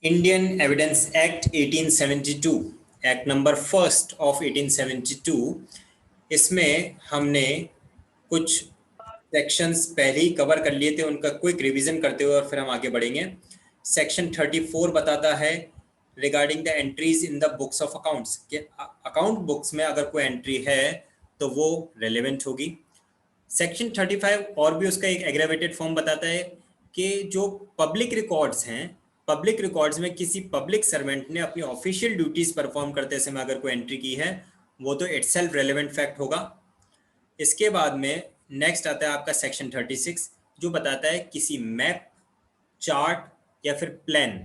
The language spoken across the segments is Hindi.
Indian evidence act 1872, act number first of 1872। इसमें हमने कुछ सेक्शंस पहले ही कवर कर लिए थे, उनका क्विक रिवीजन करते हुए और फिर हम आगे बढ़ेंगे। सेक्शन 34 बताता है regarding the entries in the books of accounts, कि अकाउंट बुक्स में अगर कोई एंट्री है तो वो रेलेवेंट होगी। सेक्शन 35 और भी उसका एक एग्रेवेटेड फॉर्म बताता है कि जो पब्लिक रिकॉर्ड्स हैं, पब्लिक रिकॉर्ड्स में किसी पब्लिक सर्वेंट ने अपनी ऑफिशियल ड्यूटीज परफॉर्म करते समय अगर कोई एंट्री की है वो तो इटसेल्फ रेलेवेंट फैक्ट होगा। इसके बाद में नेक्स्ट आता है आपका सेक्शन 36, जो बताता है किसी मैप, चार्ट या फिर प्लान,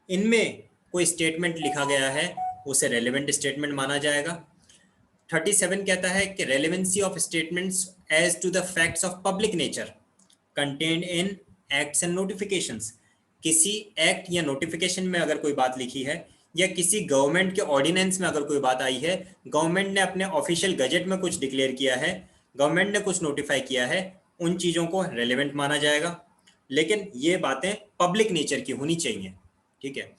इनमें कोई स्टेटमेंट लिखा गया है उसे रेलेवेंट स्टेटमेंट माना जाएगा। 37 कहता है कि relevancy of statements as to the facts of public nature contained in acts and notifications. किसी एक्ट या नोटिफिकेशन में अगर कोई बात लिखी है या किसी गवर्नमेंट के ऑर्डिनेंस में अगर कोई बात आई है, गवर्नमेंट ने अपने ऑफिशियल गजट में कुछ डिक्लेयर किया है, गवर्नमेंट ने कुछ नोटिफाई किया है, उन चीज़ों को रेलेवेंट माना जाएगा। लेकिन ये बातें पब्लिक नेचर की होनी चाहिए, ठीक है।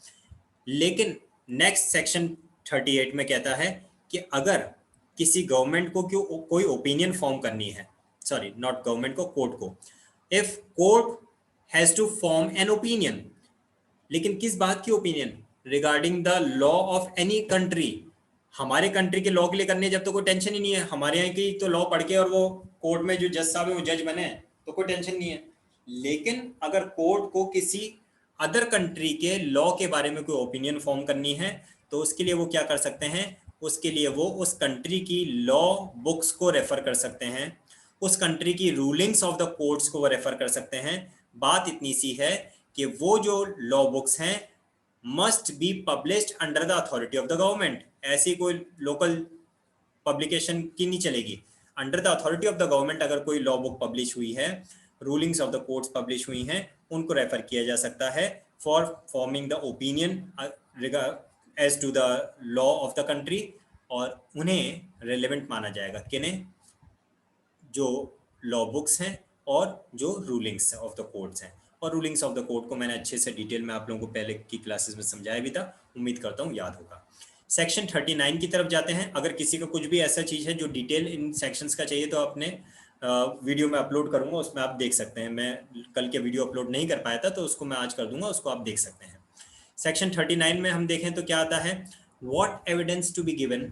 लेकिन नेक्स्ट सेक्शन 38 में कहता है कि अगर किसी गवर्नमेंट को क्यों कोई ओपिनियन फॉर्म करनी है, सॉरी नॉट गवर्नमेंट को, कोर्ट को, if court has to form an opinion, लेकिन किस बात की opinion? Regarding the law of any country. हमारे कंट्री के लॉ के लिए करने जब तो कोई टेंशन ही नहीं है, हमारे यहाँ की तो लॉ पढ़ के और वो कोर्ट में जो जज साहब है वो जज बने तो कोई टेंशन नहीं है। लेकिन अगर कोर्ट को किसी अदर कंट्री के लॉ के बारे में कोई ओपिनियन फॉर्म करनी है तो उसके लिए वो क्या कर सकते हैं, उसके लिए वो उस कंट्री की लॉ बुक्स को रेफर कर सकते हैं, उस कंट्री की रूलिंग्स ऑफ द कोर्ट्स को वो रेफर कर सकते हैं। बात इतनी सी है कि वो जो लॉ बुक्स हैं must be published under the authority of the government. ऐसी कोई लोकल पब्लिकेशन की नहीं चलेगी। Under the authority of the government अगर कोई लॉ बुक पब्लिश हुई है, rulings of the courts publish हुई हैं, उनको रेफर किया जा सकता है for forming the opinion as to the law of the country, और उन्हें रेलेवेंट माना जाएगा। किन्हें? जो लॉ बुक्स हैं और जो रूलिंग्स ऑफ द कोर्ट्स हैं। और रूलिंग्स ऑफ द कोर्ट को मैंने अच्छे से डिटेल में आप लोगों को पहले की क्लासेस में समझाया भी था, उम्मीद करता हूँ याद होगा। सेक्शन 39 की तरफ जाते हैं। अगर किसी का कुछ भी ऐसा चीज़ है जो डिटेल इन सेक्शंस का चाहिए तो अपने वीडियो में अपलोड करूंगा, उसमें आप देख सकते हैं। मैं कल के वीडियो अपलोड नहीं कर पाया था तो उसको मैं आज कर दूंगा, उसको आप देख सकते हैं। सेक्शन 39 में हम देखें तो क्या आता है, what evidence to be given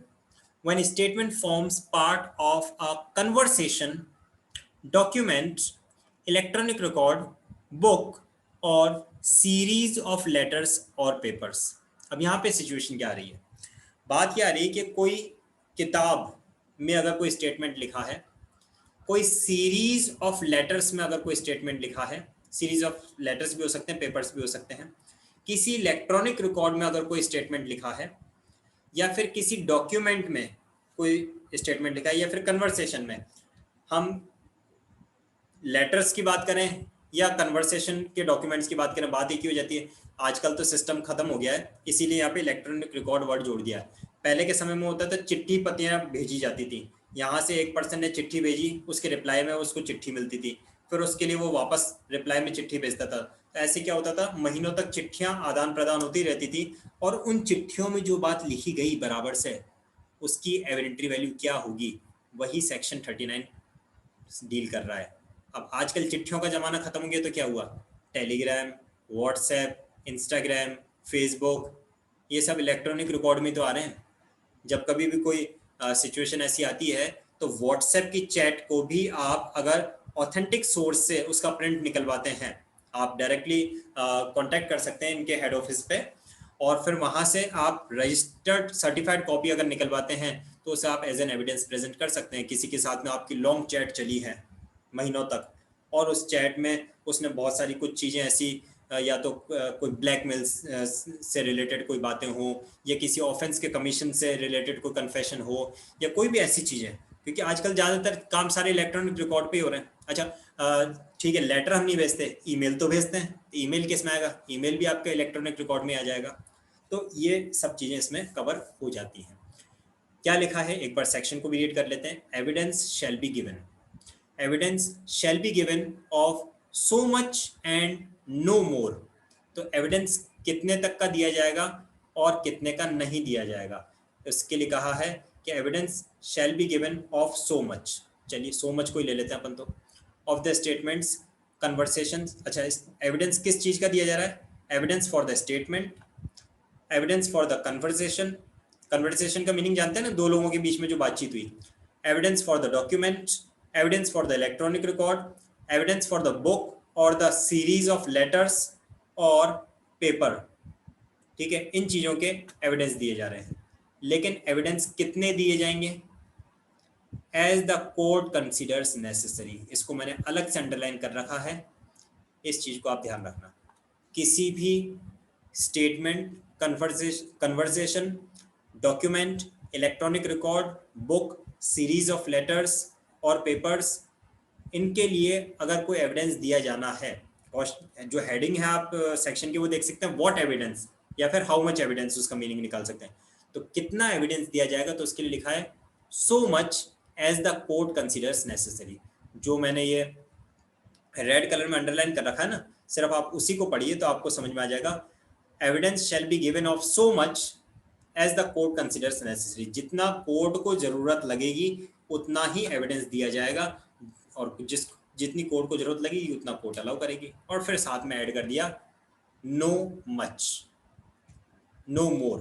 when statement forms part of a conversation, document, electronic record, book और सीरीज ऑफ लेटर्स और पेपर्स। अब यहाँ पे सिचुएशन क्या आ रही है? बात क्या आ रही है कि कोई किताब में अगर कोई स्टेटमेंट लिखा है, कोई सीरीज ऑफ लेटर्स में अगर कोई स्टेटमेंट लिखा है, सीरीज ऑफ लेटर्स भी हो सकते हैं, पेपर्स भी हो सकते हैं, किसी इलेक्ट्रॉनिक रिकॉर्ड में अगर कोई स्टेटमेंट लिखा है, या फिर किसी डॉक्यूमेंट में कोई स्टेटमेंट लिखा है, या फिर कन्वर्सेशन में, हम लेटर्स की बात करें या कन्वर्सेशन के डॉक्यूमेंट्स की बात करें, बात एक ही हो जाती है। आजकल तो सिस्टम खत्म हो गया है, इसीलिए यहाँ पे इलेक्ट्रॉनिक रिकॉर्ड वर्ड जोड़ दिया है। पहले के समय में होता था चिट्ठी पत्तियां भेजी जाती थी, यहाँ से एक पर्सन ने चिट्ठी भेजी, उसके रिप्लाई में उसको चिट्ठी मिलती थी, फिर उसके लिए वो वापस रिप्लाई में चिट्ठी भेजता था। तो ऐसे क्या होता था, महीनों तक चिट्ठियां आदान प्रदान होती रहती थी, और उन चिट्ठियों में जो बात लिखी गई बराबर से, उसकी एविडेंटरी वैल्यू क्या होगी, वही सेक्शन 39 डील कर रहा है। अब आजकल चिट्ठियों का ज़माना ख़त्म हो गया तो क्या हुआ, टेलीग्राम, व्हाट्सएप, इंस्टाग्राम, फेसबुक, ये सब इलेक्ट्रॉनिक रिकॉर्ड में तो आ रहे हैं। जब कभी भी कोई सिचुएशन ऐसी आती है तो व्हाट्सएप की चैट को भी आप अगर ऑथेंटिक सोर्स से उसका प्रिंट निकलवाते हैं, आप डायरेक्टली कांटेक्ट कर सकते हैं इनके हेड ऑफिस पे, और फिर वहाँ से आप रजिस्टर्ड सर्टिफाइड कॉपी अगर निकलवाते हैं तो उसे आप एज एन एविडेंस प्रेजेंट कर सकते हैं। किसी के साथ में आपकी लॉन्ग चैट चली है महीनों तक, और उस चैट में उसने बहुत सारी कुछ चीज़ें ऐसी, या तो कोई ब्लैकमेल से रिलेटेड कोई बातें हो, या किसी ऑफेंस के कमीशन से रिलेटेड कोई कन्फेशन हो, या कोई भी ऐसी चीज़ें, क्योंकि आजकल ज़्यादातर काम सारे इलेक्ट्रॉनिक रिकॉर्ड पे ही हो रहे हैं। अच्छा ठीक है, लेटर हम नहीं भेजते, ईमेल तो भेजते हैं, ईमेल किस में आएगा, ईमेल भी आपके इलेक्ट्रॉनिक रिकॉर्ड में आ जाएगा। तो ये सब चीज़ें इसमें कवर हो जाती हैं। क्या लिखा है एक बार सेक्शन को भी रीड कर लेते हैं। Evidence shall be given, evidence shall be given of so much and no more. तो एविडेंस कितने तक का दिया जाएगा और कितने का नहीं दिया जाएगा। इसके लिए कहा है कि evidence shall be given of so much. चलिए सो मच को ही ले लेते हैं अपन तो। Of the statements conversation. अच्छा, एविडेंस किस चीज का दिया जा रहा है? Evidence for the statement, evidence for the conversation. Conversation का मीनिंग जानते हैं ना, दो लोगों के बीच में जो बातचीत हुई। Evidence for the document, evidence for the electronic record, evidence for the book और द सीरीज ऑफ लेटर्स और पेपर। ठीक है, इन चीजों के एविडेंस दिए जा रहे हैं। लेकिन एविडेंस कितने दिए जाएंगे? As the court considers necessary. इसको मैंने अलग से अंडरलाइन कर रखा है, इस चीज को आप ध्यान रखना। किसी भी statement, conversation, document, electronic record, book, series of letters और पेपर्स, इनके लिए अगर कोई एविडेंस दिया जाना है, और जो हेडिंग है आप सेक्शन की वो देख सकते हैं, व्हाट एविडेंस, या फिर हाउ मच एविडेंस, उसका मीनिंग निकाल सकते हैं। तो कितना एविडेंस दिया जाएगा, तो उसके लिए लिखा है so much as the court considers necessary. जो मैंने ये रेड कलर में अंडरलाइन कर रखा है ना, सिर्फ आप उसी को पढ़िए तो आपको समझ में आ जाएगा। Evidence shall be given of so much as the court considers necessary. जितना कोर्ट को जरूरत लगेगी उतना ही एविडेंस दिया जाएगा, और जितनी कोर्ट को जरूरत लगेगी उतना कोर्ट अलाउ करेगी। और फिर साथ में ऐड कर दिया नो मच, नो मोर।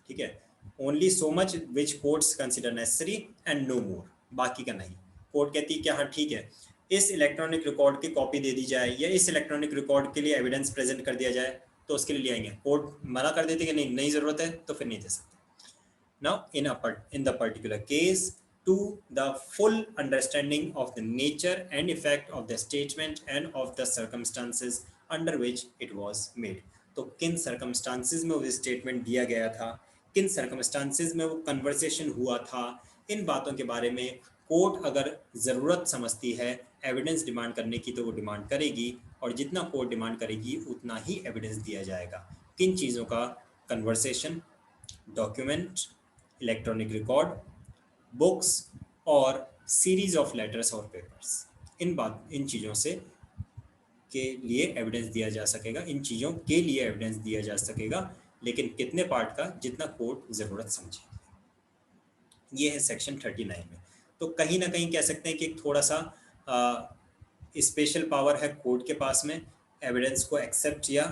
ठीक है, only so much which courts consider necessary and no more, बाकी का नहीं। कोर्ट कहती है कि हाँ ठीक है, इस इलेक्ट्रॉनिक रिकॉर्ड की कॉपी दे दी जाए या इस इलेक्ट्रॉनिक रिकॉर्ड के लिए एविडेंस प्रेजेंट कर दिया जाए, तो उसके लिए ले आएंगे। कोर्ट मना कर देते कि नहीं जरूरत है, तो फिर नहीं दे सकते। Now, in the particular case, to the full understanding of the nature and effect of the statement and of the circumstances under which it was made. तो किन circumstances में वो statement दिया गया था, किन circumstances में वो conversation हुआ था, इन बातों के बारे में कोर्ट अगर ज़रूरत समझती है एविडेंस डिमांड करने की तो वो डिमांड करेगी, और जितना कोर्ट डिमांड करेगी उतना ही एविडेंस दिया जाएगा। किन चीज़ों का? Conversation, document, electronic record, books और सीरीज ऑफ लेटर्स और पेपर्स। इन चीज़ों से के लिए एविडेंस दिया जा सकेगा, इन चीज़ों के लिए एविडेंस दिया जा सकेगा, लेकिन कितने पार्ट का? जितना कोर्ट ज़रूरत समझे। ये है सेक्शन 39 में। तो कहीं ना कहीं कह सकते हैं कि थोड़ा सा स्पेशल पावर है कोर्ट के पास में एविडेंस को एक्सेप्ट या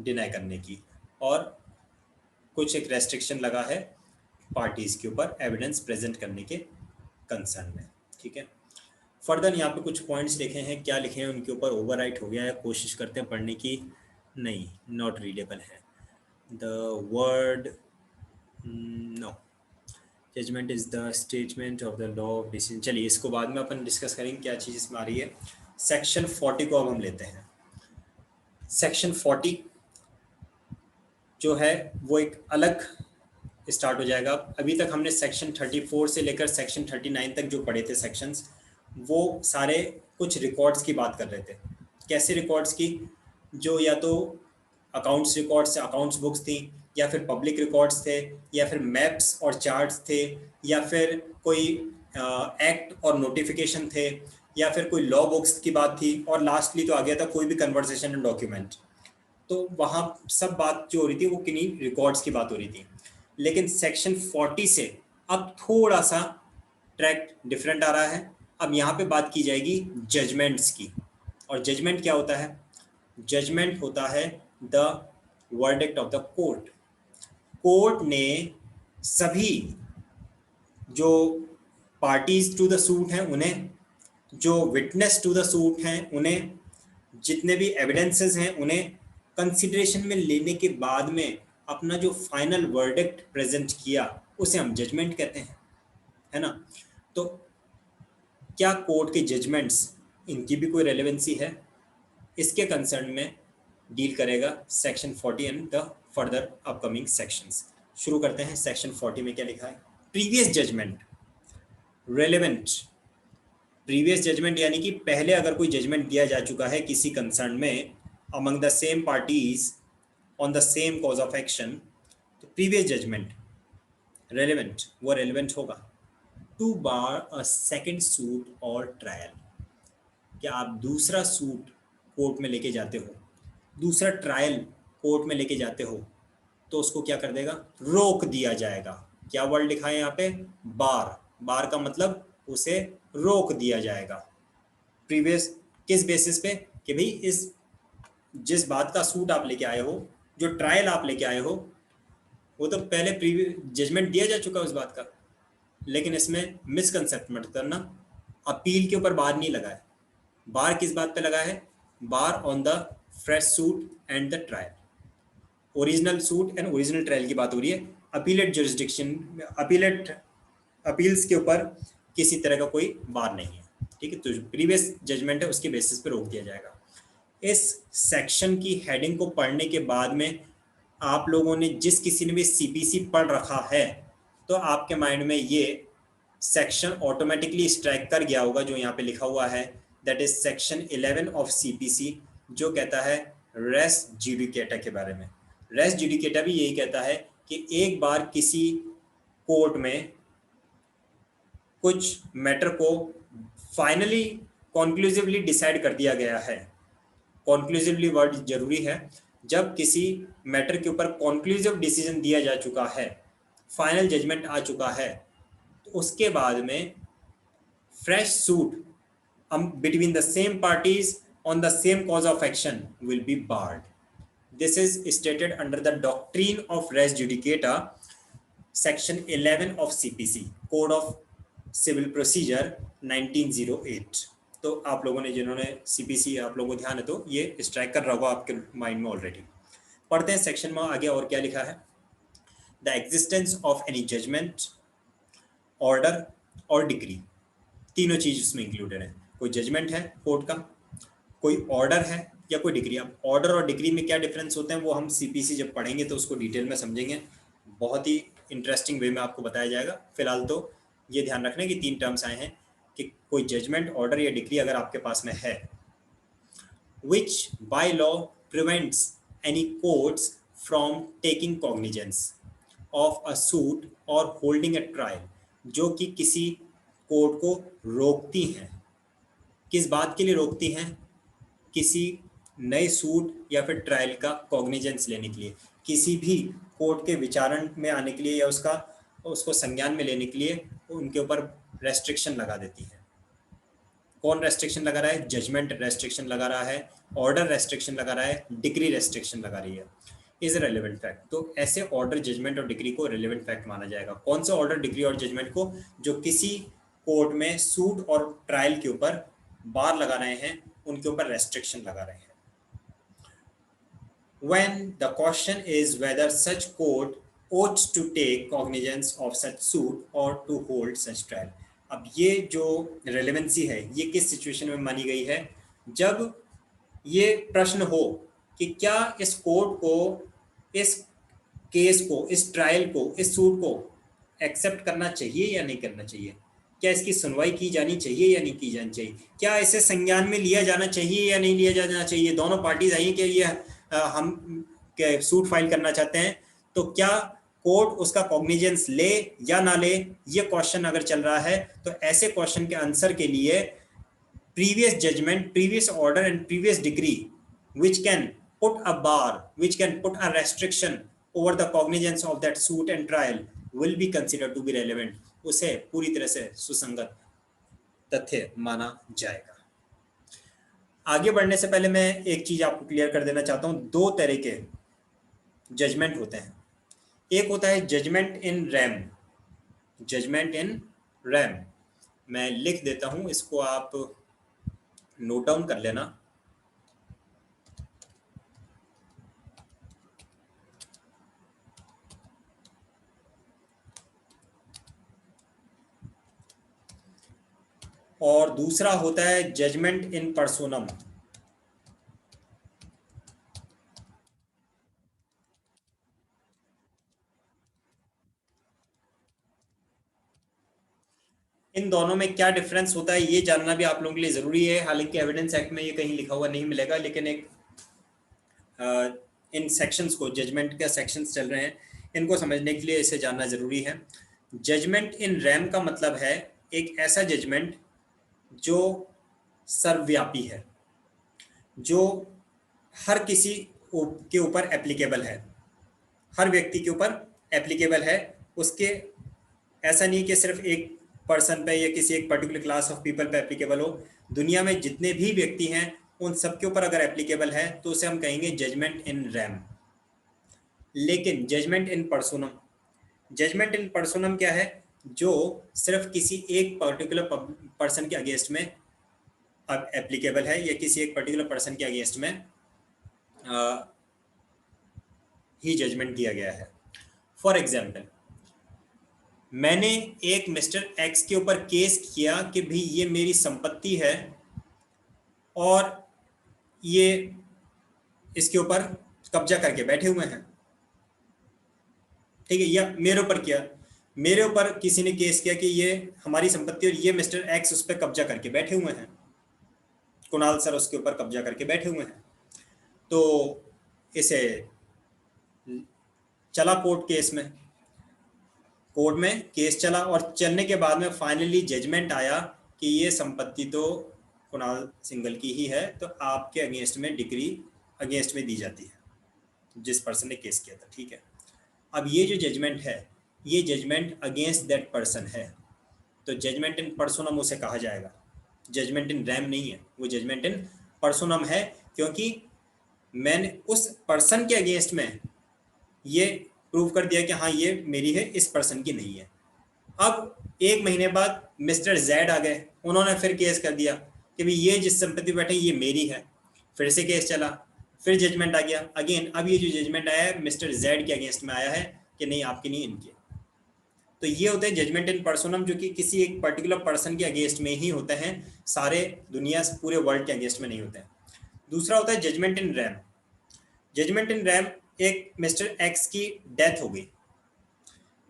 डिनाई करने की, और कुछ एक रेस्ट्रिक्शन लगा है पार्टीज के ऊपर एविडेंस प्रेजेंट करने के कंसर्न में। ठीक है, फर्दर यहाँ पे कुछ पॉइंट्स लिखे हैं, क्या लिखे हैं उनके ऊपर ओवरराइट हो गया है, कोशिश करते हैं पढ़ने की। नहीं, नॉट रीडेबल है the word, no. Judgment is the statement of the law of decision. चलिए इसको बाद में अपन डिस्कस करेंगे क्या चीज़ इसमें आ रही है। सेक्शन 40 को अब हम लेते हैं। सेक्शन 40 जो है वो एक अलग स्टार्ट हो जाएगा। अभी तक हमने सेक्शन 34 से लेकर सेक्शन 39 तक जो पढ़े थे सेक्शंस, वो सारे कुछ रिकॉर्ड्स की बात कर रहे थे। कैसे रिकॉर्ड्स की? जो या तो अकाउंट्स रिकॉर्ड्स, अकाउंट्स बुक्स थी, या फिर पब्लिक रिकॉर्ड्स थे, या फिर मैप्स और चार्ट्स थे, या फिर कोई एक्ट और नोटिफिकेशन थे, या फिर कोई लॉ बुक्स की बात थी, और लास्टली तो आ गया था कोई भी कन्वर्सेशन एंड डॉक्यूमेंट। तो वहाँ सब बात जो हो रही थी वो किन्हीं रिकॉर्ड्स की बात हो रही थी। लेकिन सेक्शन 40 से अब थोड़ा सा ट्रैक डिफरेंट आ रहा है। अब यहाँ पे बात की जाएगी जजमेंट्स की। और जजमेंट क्या होता है? जजमेंट होता है the verdict of the court. Court ने सभी जो पार्टीज टू द सूट हैं उन्हें, जो विटनेस टू द सूट हैं उन्हें, जितने भी एविडेंसेस हैं उन्हें कंसिडरेशन में लेने के बाद में अपना जो फाइनल वर्डिक्ट प्रेजेंट किया उसे हम जजमेंट कहते हैं, है ना। तो क्या कोर्ट के जजमेंट्स, इनकी भी कोई रेलेवेंसी है? इसके कंसर्न में डील करेगा section 40 and the further upcoming sections. शुरू करते हैं। सेक्शन 40 में क्या लिखा है? Previous judgment relevant. Previous judgment यानी कि पहले अगर कोई जजमेंट दिया जा चुका है किसी कंसर्न में among the same parties on the same cause of action, तो प्रीवियस जजमेंट रेलेवेंट, वो रेलेवेंट होगा to bar a second suit और ट्रायल। क्या आप दूसरा सूट कोर्ट में लेके जाते हो, दूसरा ट्रायल कोर्ट में लेके जाते हो तो उसको क्या कर देगा, रोक दिया जाएगा। क्या वर्ड लिखा है यहाँ पे, बार। बार का मतलब उसे रोक दिया जाएगा। प्रीवियस किस बेसिस पे, कि भाई इस जिस बात का सूट आप लेके आए हो, जो ट्रायल आप लेके आए हो, वो तो पहले प्रीवियस जजमेंट दिया जा चुका है उस बात का। लेकिन इसमें मिसकंसेप्ट मत करना, अपील के ऊपर बार नहीं लगा है। बार किस बात पे लगा है, bar on the fresh suit and the trial. Original suit and original trial की बात हो रही है। अपीलेट जुरिस्डिक्शन, अपीलेट अपील्स के ऊपर किसी तरह का कोई बार नहीं है, ठीक है। तो जो प्रीवियस जजमेंट है उसके बेसिस पे रोक दिया जाएगा। इस सेक्शन की हेडिंग को पढ़ने के बाद में आप लोगों ने, जिस किसी ने भी सीपीसी पढ़ रखा है, तो आपके माइंड में ये सेक्शन ऑटोमेटिकली स्ट्राइक कर गया होगा जो यहाँ पे लिखा हुआ है, that is section 11 of CPC, जो कहता है रेस जुडिकेटा के बारे में। रेस जुडिकेटा भी यही कहता है कि एक बार किसी कोर्ट में कुछ मैटर को फाइनली कॉन्क्लूसिवली डिसाइड कर दिया गया है। कॉन्क्लूसिवली वर्ड जरूरी है। जब किसी मैटर के ऊपर कॉन्क्लूसिव डिसीजन दिया जा चुका है, फाइनल जजमेंट आ चुका है, तो उसके बाद में fresh suit between the same parties on the same cause of action will be barred. This is stated under the doctrine of res judicata, section 11 of CPC, code of civil procedure 1908। तो आप लोगों ने, जिन्होंने सीपीसी आप लोगों को ध्यान है, तो ये स्ट्राइक कर रहा होगा आपके माइंड में ऑलरेडी। पढ़ते हैं सेक्शन में आगे और क्या लिखा है। The existence of any judgment, order और डिक्री, तीनों चीज इसमें इंक्लूडेड है। कोई जजमेंट है कोर्ट का, कोई ऑर्डर है या कोई डिग्री। अब ऑर्डर और डिग्री में क्या डिफरेंस होते हैं वो हम सीपीसी जब पढ़ेंगे तो उसको डिटेल में समझेंगे। बहुत ही इंटरेस्टिंग वे में आपको बताया जाएगा। फिलहाल तो ये ध्यान रखना कि तीन टर्म्स आए हैं कि कोई जजमेंट, ऑर्डर या डिग्री अगर आपके पास में है, विच by law prevents any courts from taking cognizance of a suit और होल्डिंग अ ट्रायल, जो कि किसी कोर्ट को रोकती हैं। किस बात के लिए रोकती हैं, किसी नए सूट या फिर ट्रायल का कॉग्निजेंस लेने के लिए, किसी भी कोर्ट के विचारण में आने के लिए या उसको संज्ञान में लेने के लिए उनके ऊपर रेस्ट्रिक्शन लगा देती है। कौन रेस्ट्रिक्शन लगा रहा है, जजमेंट रेस्ट्रिक्शन लगा रहा है, ऑर्डर रेस्ट्रिक्शन लगा रहा है, डिग्री रेस्ट्रिक्शन लगा रही है। Is relevant fact. तो ऐसे ऑर्डर, जजमेंट और डिग्री को रेलेवेंट फैक्ट माना जाएगा। कौन सा ऑर्डर, डिग्री और जजमेंट को, जो किसी कोर्ट में सूट और ट्रायल के ऊपर बार लगा रहे हैं, उनके ऊपर रेस्ट्रिक्शन लगा रहे हैं। When the question is whether such court ought to take cognizance of such suit or to hold such trial. अब ये जो रेलेवेंसी है ये किस सिचुएशन में मानी गई है, जब ये प्रश्न हो कि क्या इस कोर्ट को इस केस को, इस ट्रायल को, इस सूट को एक्सेप्ट करना चाहिए या नहीं करना चाहिए, क्या इसकी सुनवाई की जानी चाहिए या नहीं की जानी चाहिए, क्या इसे संज्ञान में लिया जाना चाहिए या नहीं लिया जाना चाहिए। दोनों पार्टीज आई कि ये हम सूट फाइल करना चाहते हैं, तो क्या कोर्ट उसका कॉग्निजेंस ले या ना ले, ये क्वेश्चन अगर चल रहा है, तो ऐसे क्वेश्चन के आंसर के लिए previous judgment, previous order and previous degree which can put a bar, which can put a restriction over the cognizance of that suit and trial will be considered to be relevant. उसे पूरी तरह से सुसंगत तथ्य माना जाएगा। आगे बढ़ने से पहले मैं एक चीज आपको क्लियर कर देना चाहता हूं। दो तरह के जजमेंट होते हैं। एक होता है judgment in RAM, judgement in RAM. मैं लिख देता हूं, इसको आप नोट डाउन कर लेना। और दूसरा होता है जजमेंट इन पर्सोनम। इन दोनों में क्या डिफरेंस होता है ये जानना भी आप लोगों के लिए जरूरी है। हालांकि एविडेंस एक्ट में ये कहीं लिखा हुआ नहीं मिलेगा, लेकिन एक इन सेक्शंस को, जजमेंट के सेक्शंस चल रहे हैं, इनको समझने के लिए इसे जानना जरूरी है। जजमेंट इन रैम का मतलब है एक ऐसा जजमेंट जो सर्वव्यापी है, जो हर किसी के ऊपर एप्लीकेबल है, हर व्यक्ति के ऊपर एप्लीकेबल है। उसके ऐसा नहीं कि सिर्फ एक पर्सन पे या किसी एक पर्टिकुलर क्लास ऑफ पीपल पे एप्लीकेबल हो। दुनिया में जितने भी व्यक्ति हैं उन सबके ऊपर अगर एप्लीकेबल है तो उसे हम कहेंगे जजमेंट इन रैम। लेकिन जजमेंट इन पर्सोनम, जजमेंट इन पर्सोनम क्या है? जो सिर्फ किसी एक पर्टिकुलर पर्सन के अगेंस्ट में अब एप्लीकेबल है या किसी एक पर्टिकुलर पर्सन के अगेंस्ट में ही जजमेंट दिया गया है। फॉर एग्जाम्पल, मैंने एक मिस्टर एक्स के ऊपर केस किया कि भाई ये मेरी संपत्ति है और ये इसके ऊपर कब्जा करके बैठे हुए हैं, ठीक है। या मेरे ऊपर किया, मेरे ऊपर किसी ने केस किया कि ये हमारी संपत्ति और ये मिस्टर एक्स उस पर कब्जा करके बैठे हुए हैं, कुणाल सर उसके ऊपर कब्जा करके बैठे हुए हैं। तो इसे चला कोर्ट केस में, कोर्ट में केस चला और चलने के बाद में फाइनली जजमेंट आया कि ये संपत्ति तो कुणाल सिंघल की ही है, तो आपके अगेंस्ट में डिग्री अगेंस्ट में दी जाती है जिस पर्सन ने केस किया था, ठीक है। अब ये जो जजमेंट है ये जजमेंट अगेंस्ट दैट पर्सन है, तो जजमेंट इन पर्सोनम उसे कहा जाएगा। जजमेंट इन रैम नहीं है, वो जजमेंट इन पर्सोनम है, क्योंकि मैंने उस पर्सन के अगेंस्ट में ये प्रूव कर दिया कि हाँ ये मेरी है, इस पर्सन की नहीं है। अब एक महीने बाद मिस्टर जेड आ गए, उन्होंने फिर केस कर दिया कि भाई ये जिस संपत्ति बैठे ये मेरी है। फिर से केस चला, फिर जजमेंट आ गया अगेन। अब ये जो जजमेंट आया है मिस्टर जेड के अगेंस्ट में आया है कि नहीं आपकी नहीं इनकी। तो ये होता है जजमेंट इन पर्सोनम, जो कि किसी एक पर्टिकुलर पर्सन के अगेंस्ट में ही होते हैं, सारे दुनिया पूरे वर्ल्ड के अगेंस्ट में नहीं होते हैं। दूसरा होता है judgment in RAM. Judgement in RAM, एक मिस्टर एक्स की डेथ हो गई,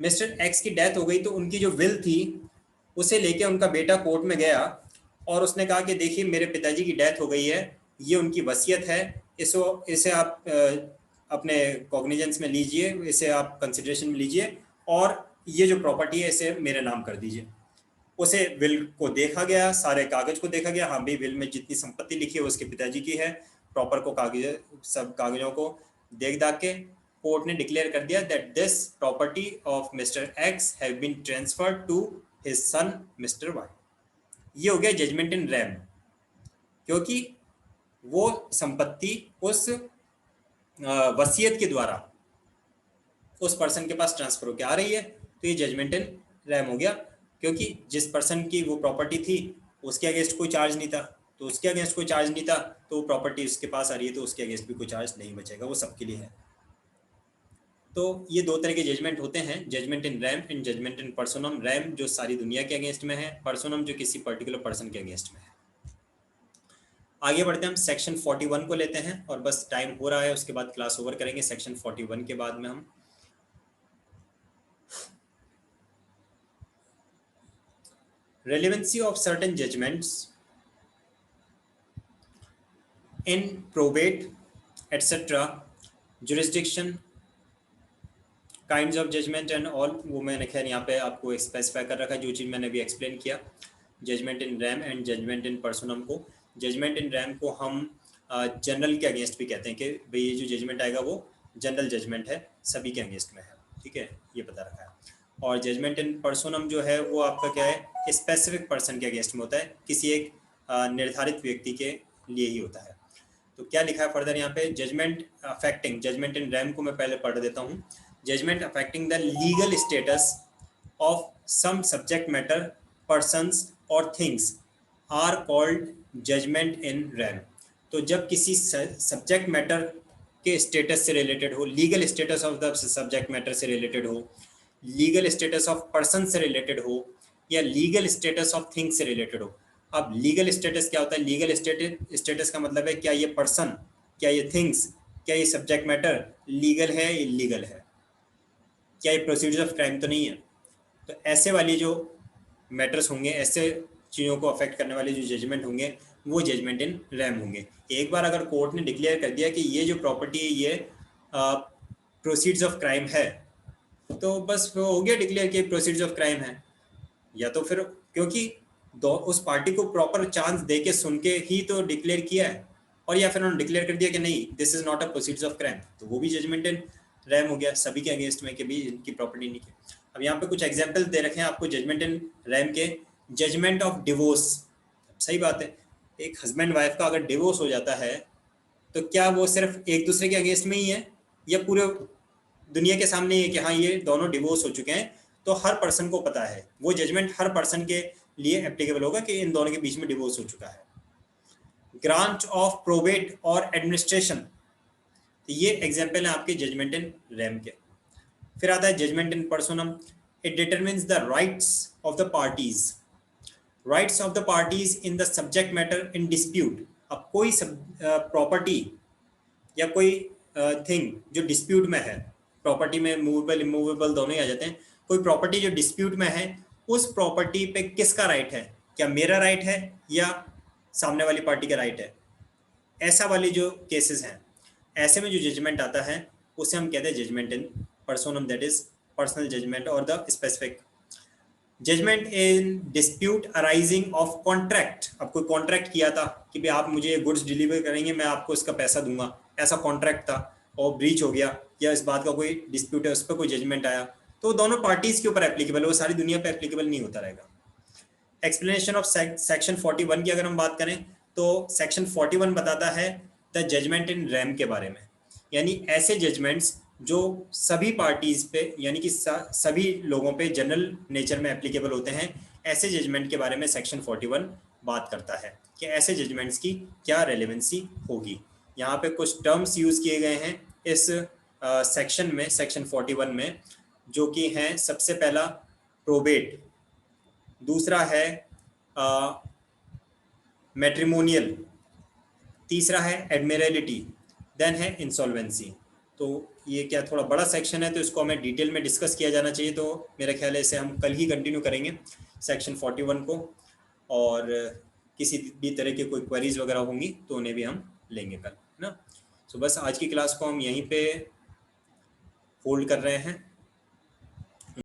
मिस्टर एक्स की डेथ हो गई तो उनकी जो विल थी उसे लेके उनका बेटा कोर्ट में गया और उसने कहा कि देखिए मेरे पिताजी की डेथ हो गई है, ये उनकी वसीयत है, इसे आप अपने कॉग्निजेंस में लीजिए, इसे आप कंसिडरेशन में लीजिए और ये जो प्रॉपर्टी है इसे मेरे नाम कर दीजिए। उसे विल को देखा गया, सारे कागज को देखा गया, हाँ भाई विल में जितनी संपत्ति लिखी है वो उसके पिताजी की है, प्रॉपर को कागज सब कागजों को देख दाख के कोर्ट ने डिक्लेयर कर दिया that this property of mister X have been transferred to his son mister Y. ये हो गया जजमेंट इन रैम, क्योंकि वो संपत्ति उस वसीयत के द्वारा उस पर्सन के पास ट्रांसफर होकर आ रही है, तो ये जजमेंट इन रैम हो गया। क्योंकि जिस पर्सन की वो प्रॉपर्टी थी उसके अगेंस्ट कोई चार्ज नहीं था, तो उसके अगेंस्ट कोई चार्ज नहीं था तो वो प्रॉपर्टी उसके पास आ रही है तो उसके अगेंस्ट भी कोई चार्ज नहीं बचेगा, वो सबके लिए है। तो ये दो तरह के जजमेंट होते हैं, judgment in rem and judgment in personam. Rem जो सारी दुनिया के अगेंस्ट में है, पर्सोनम जो किसी पर्टिकुलर पर्सन के अगेंस्ट में है। आगे बढ़ते हैं, हम सेक्शन 41 को लेते हैं और बस टाइम हो रहा है, उसके बाद क्लास ओवर करेंगे। सेक्शन 41 के बाद में हम relevancy of certain judgments in probate etc, jurisdiction, kinds of judgment and all, वो मैंने खैर यहाँ पे आपको स्पेसिफाई कर रखा है, जो चीज़ मैंने अभी एक्सप्लेन किया। Judgment in rem and judgment in personam को, जजमेंट इन रैम को हम जनरल के अगेंस्ट भी कहते हैं कि भाई ये जो जजमेंट आएगा वो जनरल जजमेंट है, सभी के अगेंस्ट में है, ठीक है, ये बता रखा है। और जजमेंट इन पर्सोनम जो है वो आपका क्या है, स्पेसिफिक पर्सन के अगेंस्ट में होता है, किसी एक निर्धारित व्यक्ति के लिए ही होता है। तो क्या लिखा है फर्दर यहाँ पे, judgment affecting, judgment in rem को मैं पहले पढ़ देता हूँ। Judgment affecting the legal status of some subject matter, persons और things are called judgment in rem. तो जब किसी सब्जेक्ट मैटर के स्टेटस से रिलेटेड हो, legal status of the subject matter से रिलेटेड हो, लीगल स्टेटस ऑफ पर्सन से रिलेटेड हो, या लीगल स्टेटस ऑफ थिंग्स से रिलेटेड हो। अब लीगल स्टेटस क्या होता है, लीगल स्टेटस का मतलब है क्या ये पर्सन, क्या ये थिंग्स, क्या ये सब्जेक्ट मैटर लीगल है, इलीगल है, क्या ये प्रोसीजर ऑफ क्राइम तो नहीं है। तो ऐसे वाली जो मैटर्स होंगे, ऐसे चीज़ों को अफेक्ट करने वाले जो जजमेंट होंगे वो जजमेंट इन रैम होंगे। एक बार अगर कोर्ट ने डिक्लेयर कर दिया कि ये जो प्रॉपर्टी है ये प्रोसीड्स ऑफ क्राइम है, तो बस वो हो गया डिक्लेयर कि प्रोसीड्स ऑफ क्राइम है। या तो फिर क्योंकि उस पार्टी को प्रॉपर चांस दे के सुन के ही तो डिक्लेयर किया है, और या फिर उन्होंने डिक्लेयर कर दिया कि नहीं this is not a proceeds of crime, तो वो भी जजमेंट इन रैम हो गया सभी के अगेंस्ट में कि भी इनकी प्रॉपर्टी नहीं की। अब यहाँ पे कुछ एग्जाम्पल दे रखे हैं आपको जजमेंट इन रैम के। जजमेंट ऑफ डिवोर्स, सही बात है, एक हस्बैंड वाइफ का अगर डिवोर्स हो जाता है तो क्या वो सिर्फ एक दूसरे के अगेंस्ट में ही है या पूरे दुनिया के सामने है कि हाँ ये दोनों डिवोर्स हो चुके हैं, तो हर पर्सन को पता है, वो जजमेंट हर पर्सन के लिए एप्लीकेबल होगा कि इन दोनों के बीच में डिवोर्स हो चुका है। ग्रांट ऑफ प्रोबेट और एडमिनिस्ट्रेशन, तो ये एग्जाम्पल है आपके जजमेंट इन रैम के। फिर आता है judgment in personam, it determines the rights of the parties, rights of the parties in the subject matter in dispute. अब कोई प्रॉपर्टी या कोई थिंग जो डिस्प्यूट में है, प्रॉपर्टी में मूवेबल इमूवेबल दोनों ही आ जाते हैं, कोई प्रॉपर्टी जो डिस्प्यूट में है उस प्रॉपर्टी पे किसका राइट है, क्या मेरा राइट है या सामने वाली पार्टी का राइट है, ऐसा वाली जो केसेस हैं, ऐसे में जो जजमेंट आता है उसे हम कहते हैं judgment in personam, that is personal judgment और the specific. Judgment in dispute arising of contract, अब कोई कॉन्ट्रैक्ट किया था कि भाई आप मुझे गुड्स डिलीवर करेंगे मैं आपको इसका पैसा दूंगा, ऐसा कॉन्ट्रैक्ट था और ब्रीच हो गया या इस बात का कोई डिस्प्यूट है उस पर कोई जजमेंट आया, तो दोनों पार्टीज के ऊपर एप्लीकेबल है, वो सारी दुनिया पे एप्लीकेबल नहीं होता रहेगा। एक्सप्लेनेशन ऑफ सेक्शन 41 की अगर हम बात करें तो सेक्शन 41 बताता है द जजमेंट इन रैम के बारे में, यानी ऐसे जजमेंट्स जो सभी पार्टीज पे यानी कि सभी लोगों पे जनरल नेचर में एप्लीकेबल होते हैं, ऐसे जजमेंट के बारे में सेक्शन 41 बात करता है कि ऐसे जजमेंट्स की क्या रेलेवेंसी होगी। यहाँ पे कुछ टर्म्स यूज किए गए हैं इस सेक्शन में, सेक्शन 41 में, जो कि हैं सबसे पहला प्रोबेट, दूसरा है मैट्रिमोनियल, तीसरा है एडमिरलिटी, देन है इंसॉल्वेंसी। तो ये क्या थोड़ा बड़ा सेक्शन है तो इसको हमें डिटेल में डिस्कस किया जाना चाहिए, तो मेरा ख्याल है इसे हम कल ही कंटिन्यू करेंगे सेक्शन 41 को, और किसी भी तरह की कोई क्वेरीज वगैरह होंगी तो उन्हें भी हम लेंगे कल, है ना। सो बस आज की क्लास को हम यहीं पे होल्ड कर रहे हैं।